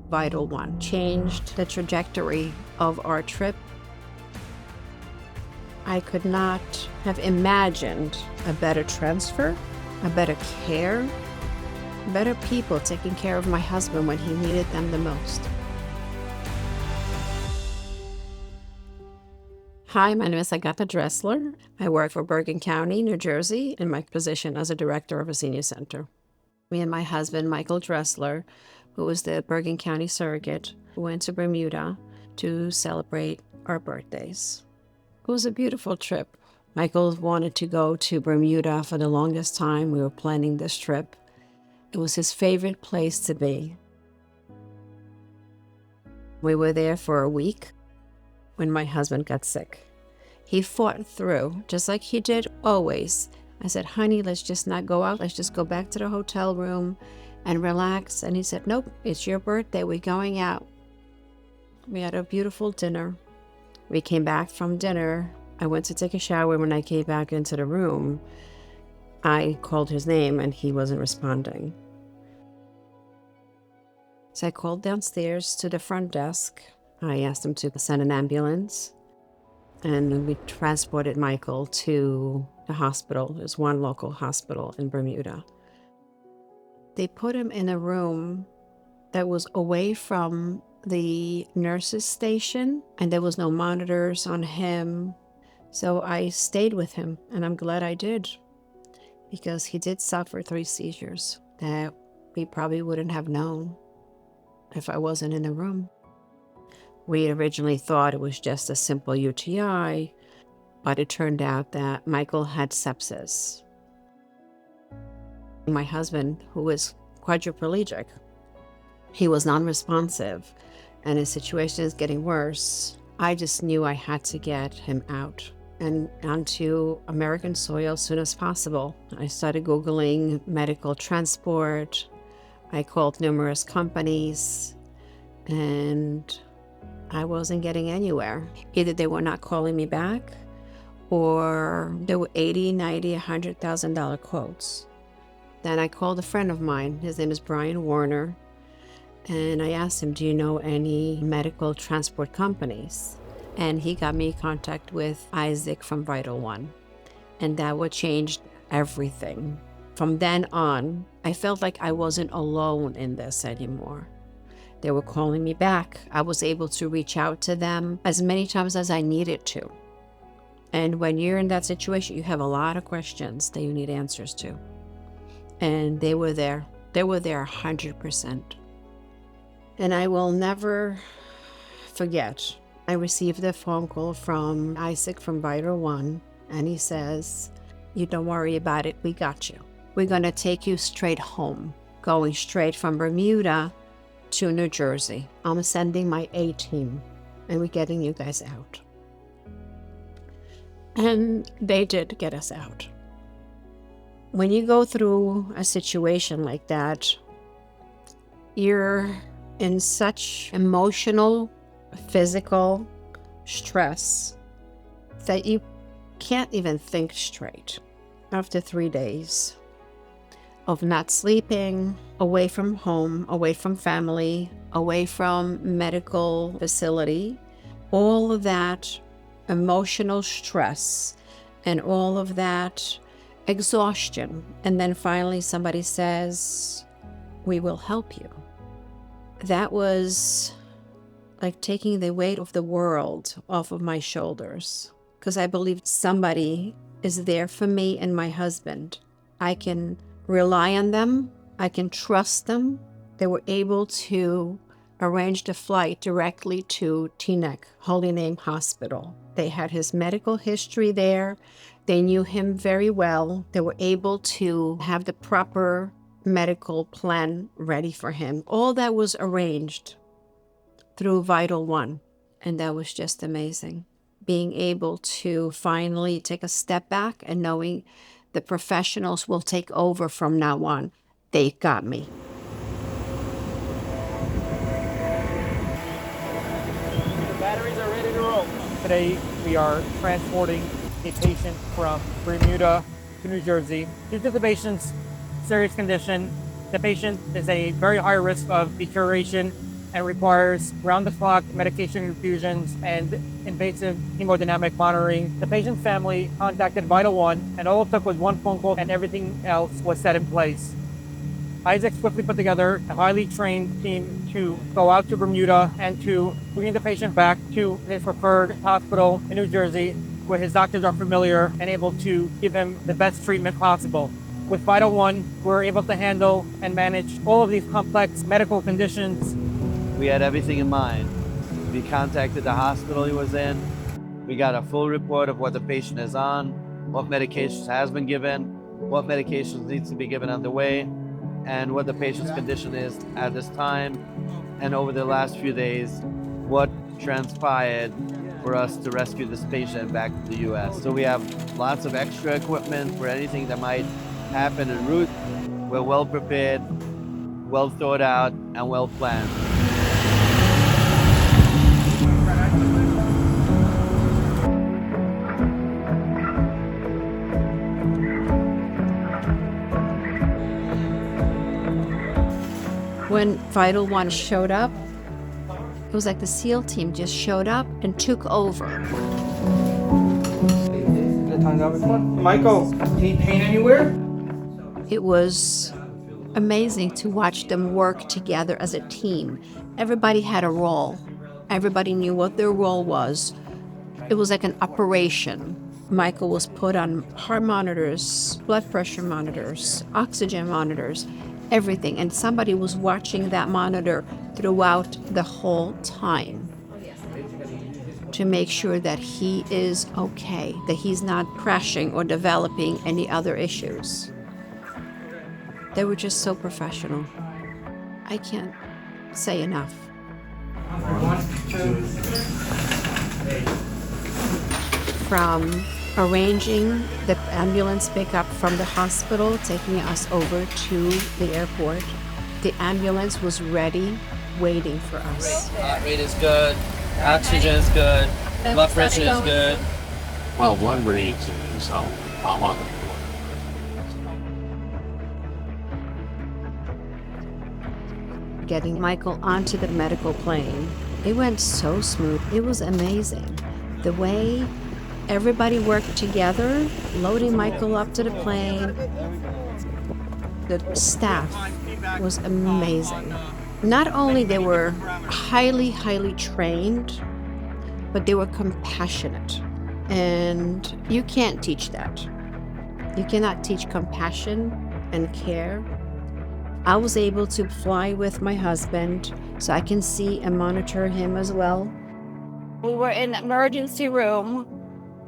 VitalOne changed the trajectory of our trip. I could not have imagined a better transfer, a better care, better people taking care of my husband when he needed them the most. Hi, my name is Judge Dressler. I work for Bergen County, New Jersey, in my position as a director of a senior center. Me and my husband, Michael Dressler, who was the Bergen County surrogate, went to Bermuda to celebrate our birthdays. It was a beautiful trip. Michael wanted to go to Bermuda for the longest time. We were planning this trip. It was his favorite place to be. We were there for a week when my husband got sick. He fought through, just like he did always. I said, honey, let's just not go out. Let's just go back to the hotel room and relax. And he said, nope, it's your birthday. We're going out. We had a beautiful dinner. We came back from dinner. I went to take a shower. When I came back into the room, I called his name and he wasn't responding. So I called downstairs to the front desk. I asked him to send an ambulance, and we transported Michael to the hospital. There's one local hospital in Bermuda. They put him in a room that was away from the nurse's station, and there was no monitors on him. So I stayed with him, and I'm glad I did, because he did suffer 3 seizures that we probably wouldn't have known if I wasn't in the room. We originally thought it was just a simple UTI, but it turned out that Michael had sepsis. My husband, who was quadriplegic, he was non-responsive, and his situation is getting worse. I just knew I had to get him out and onto American soil as soon as possible. I started Googling medical transport. I called numerous companies, and I wasn't getting anywhere. Either they were not calling me back, or there were $80,000, $90,000, $100,000 quotes. Then I called a friend of mine. His name is Brian Warner, and I asked him, do you know any medical transport companies? And he got me in contact with Isaac from VitalOne, and that would change everything. From then on, I felt like I wasn't alone in this anymore. They were calling me back. I was able to reach out to them as many times as I needed to. And when you're in that situation, you have a lot of questions that you need answers to. And they were there. They were there 100%. And I will never forget, I received a phone call from Isaac from VitalOne, and he says, you don't worry about it, we got you. We're gonna take you straight home, going straight from Bermuda to New Jersey. I'm sending my A-team, and we're getting you guys out. And they did get us out. When you go through a situation like that, you're in such emotional, physical stress that you can't even think straight. After 3 days of not sleeping, away from home, away from family, away from medical facility, all of that emotional stress and all of that exhaustion. And then finally somebody says, we will help you. That was like taking the weight of the world off of my shoulders, because I believed somebody is there for me and my husband. I can rely on them. I can trust them. They were able to arrange the flight directly to Teaneck, Holy Name Hospital. They had his medical history there. They knew him very well. They were able to have the proper medical plan ready for him. All that was arranged through VitalOne, and that was just amazing. Being able to finally take a step back and knowing the professionals will take over from now on. They got me. The batteries are ready to roll. Today we are transporting a patient from Bermuda to New Jersey. Due to the patient's serious condition, The patient is a very high risk of deterioration and requires round-the-clock medication infusions and invasive hemodynamic monitoring. The patient's family contacted VitalOne, and all it took was one phone call and everything else was set in place. Isaac swiftly put together a highly trained team to go out to Bermuda and to bring the patient back to his preferred hospital in New Jersey, where his doctors are familiar and able to give him the best treatment possible. With VitalOne, we're able to handle and manage all of these complex medical conditions. We had everything in mind. We contacted the hospital he was in. We got a full report of what the patient is on, what medications has been given, what medications needs to be given on the way, and what the patient's condition is at this time. And over the last few days, what transpired for us to rescue this patient back to the US. So we have lots of extra equipment for anything that might happen en route. We're well prepared, well thought out, and well planned. When VitalOne showed up, it was like the SEAL team just showed up and took over. Michael, any pain anywhere? It was amazing to watch them work together as a team. Everybody had a role. Everybody knew what their role was. It was like an operation. Michael was put on heart monitors, blood pressure monitors, oxygen monitors, everything. And somebody was watching that monitor throughout the whole time to make sure that he is okay, that he's not crashing or developing any other issues. They were just so professional. I can't say enough. 1, 2, 3. From arranging the ambulance pickup from the hospital, taking us over to the airport, the ambulance was ready, waiting for us. Heart rate is good, oxygen is good, blood pressure is good. Well, blood rate is I'm on the Getting Michael onto the medical plane, it went so smooth. It was amazing. The way everybody worked together, loading Michael up to the plane. The staff was amazing. Not only they were highly, highly trained, but they were compassionate. And you can't teach that. You cannot teach compassion and care. I was able to fly with my husband so I can see and monitor him as well. We were in the emergency room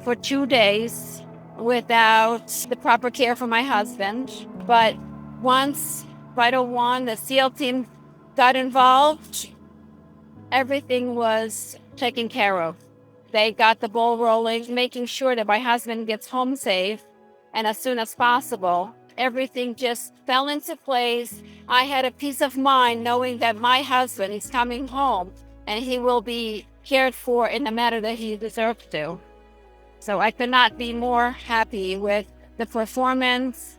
for 2 days without the proper care for my husband. But once VitalOne, the SEAL team, got involved, everything was taken care of. They got the ball rolling, making sure that my husband gets home safe and as soon as possible. Everything just fell into place. I had a peace of mind knowing that my husband is coming home and he will be cared for in the manner that he deserves to. So I could not be more happy with the performance,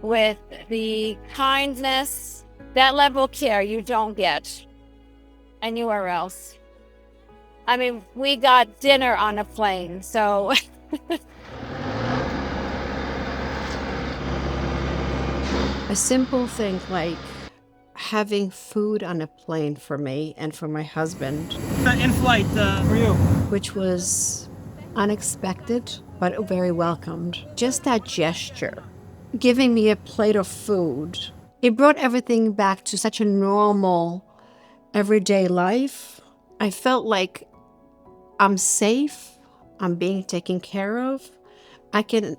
with the kindness. That level of care you don't get anywhere else. I mean, we got dinner on a plane, so... A simple thing like having food on a plane for me and for my husband. In flight for you. Which was unexpected, but very welcomed. Just that gesture, giving me a plate of food, it brought everything back to such a normal, everyday life. I felt like I'm safe, I'm being taken care of. I can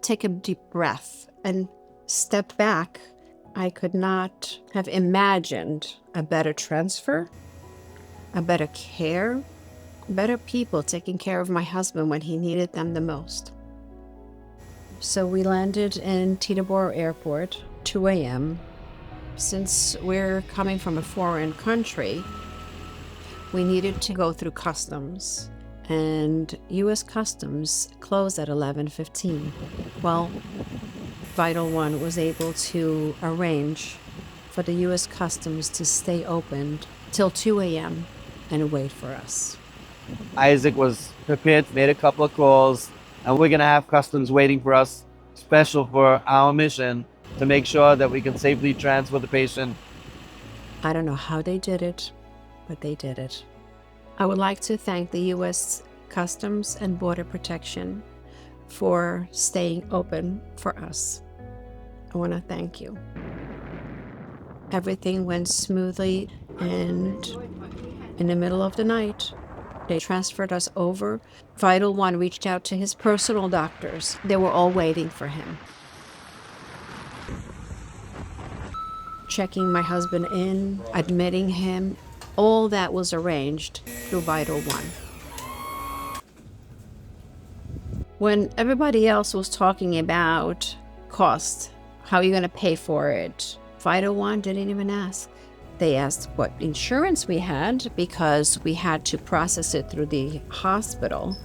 take a deep breath and step back. I could not have imagined a better transfer, a better care, better people taking care of my husband when he needed them the most. So we landed in Teterboro Airport, 2 a.m. Since we're coming from a foreign country, we needed to go through customs, and U.S. Customs closed at 11:15. Well, VitalOne was able to arrange for the U.S. Customs to stay open till 2 a.m. and wait for us. Isaac was prepared, made a couple of calls, and we're going to have Customs waiting for us, special for our mission, to make sure that we can safely transfer the patient. I don't know how they did it, but they did it. I would like to thank the U.S. Customs and Border Protection for staying open for us. I want to thank you. Everything went smoothly, and in the middle of the night, they transferred us over. VitalOne reached out to his personal doctors. They were all waiting for him. Checking my husband in, admitting him, all that was arranged through VitalOne. When everybody else was talking about cost, how are you going to pay for it, VitalOne didn't even ask. They asked what insurance we had because we had to process it through the hospital,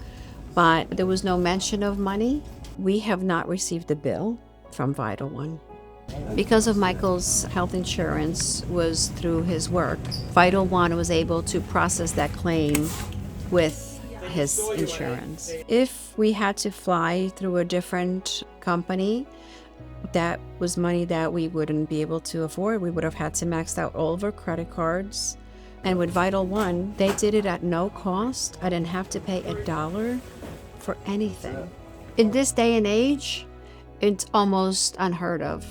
but there was no mention of money. We have not received a bill from VitalOne. Because of Michael's health insurance was through his work, VitalOne was able to process that claim with his insurance. If we had to fly through a different company, that was money that we wouldn't be able to afford. We would have had to max out all of our credit cards. And with VitalOne, they did it at no cost. I didn't have to pay $1 for anything. In this day and age, it's almost unheard of.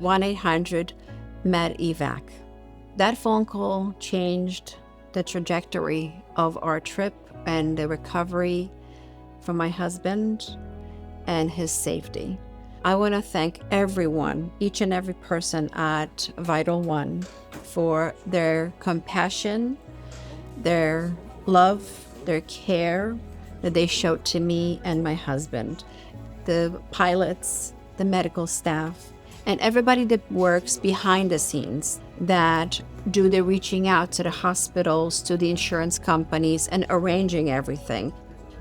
1-800-MedEvac. That phone call changed the trajectory of our trip and the recovery for my husband and his safety. I want to thank everyone, each and every person at VitalOne for their compassion, their love, their care that they showed to me and my husband, the pilots, the medical staff, and everybody that works behind the scenes that do the reaching out to the hospitals, to the insurance companies, and arranging everything.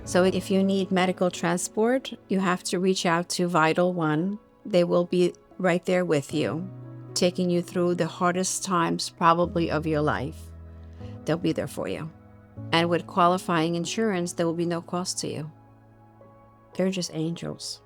So if you need medical transport, you have to reach out to VitalOne. They will be right there with you, taking you through the hardest times probably of your life. They'll be there for you. And with qualifying insurance, there will be no cost to you. They're just angels.